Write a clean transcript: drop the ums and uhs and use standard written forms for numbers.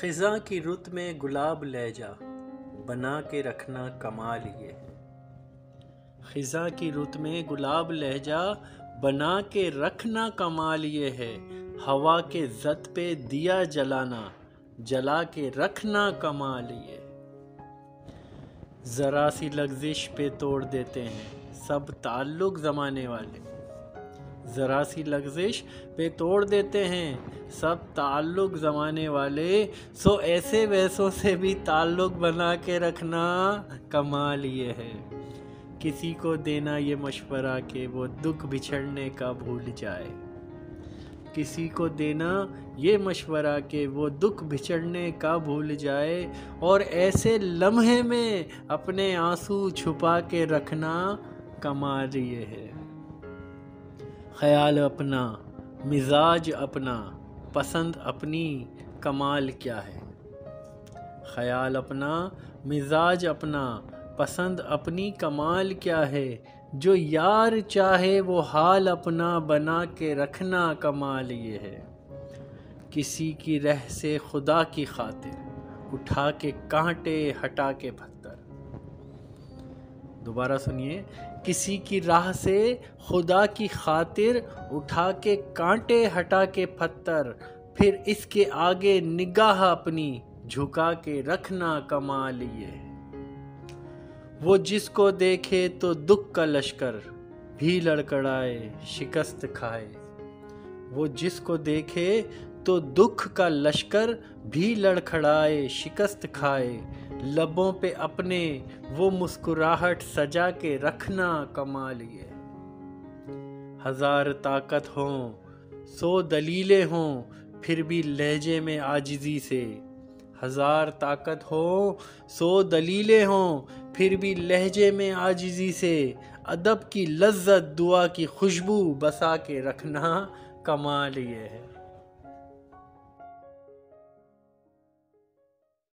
खिज़ां की रुत में गुलाब लहजा बना के रखना कमाल ये है। खिज़ां की रुत में गुलाब लहजा बना के रखना कमाल ये है। हवा के ज़त पे दिया जलाना जला के रखना कमाल ये है। ज़रा सी लग़ज़िश पे तोड़ देते हैं सब ताल्लुक़ ज़माने वाले। ज़रा सी लग़ज़िश पे तोड़ देते हैं सब ताल्लुक़ ज़माने वाले। सो ऐसे वैसों से भी ताल्लुक़ बना के रखना कमाल ये है। किसी को देना ये मशवरा के वो दुख बिछड़ने का भूल जाए। किसी को देना ये मशवरा के वो दुख बिछड़ने का भूल जाए। और ऐसे लम्हे में अपने आंसू छुपा के रखना कमाल ये है। ख्याल अपना मिजाज अपना पसंद अपनी कमाल क्या है। ख्याल अपना मिजाज अपना पसंद अपनी कमाल क्या है। जो यार चाहे वो हाल अपना बना के रखना कमाल ये है। किसी की रह से खुदा की खातिर उठा के कांटे हटा के पत्थर। दोबारा सुनिए। किसी की राह से खुदा की खातिर उठा के कांटे हटा के पत्थर। फिर इसके आगे निगाह अपनी झुका के रखना कमाल ये है। वो जिसको देखे तो दुख का लश्कर भी लड़खड़ाए शिकस्त खाए। वो जिसको देखे तो दुख का लश्कर भी लड़खड़ाए शिकस्त खाए। लबों पे अपने वो मुस्कुराहट सजा के रखना कमाल ये। हजार ताकत हों 100 दलीलें हों फिर भी लहजे में आजिज़ी से। हजार ताकत हो 100 दलीलें हों फिर भी लहजे में आजिज़ी से। अदब की लज्जत दुआ की खुशबू बसा के रखना कमाल ये है।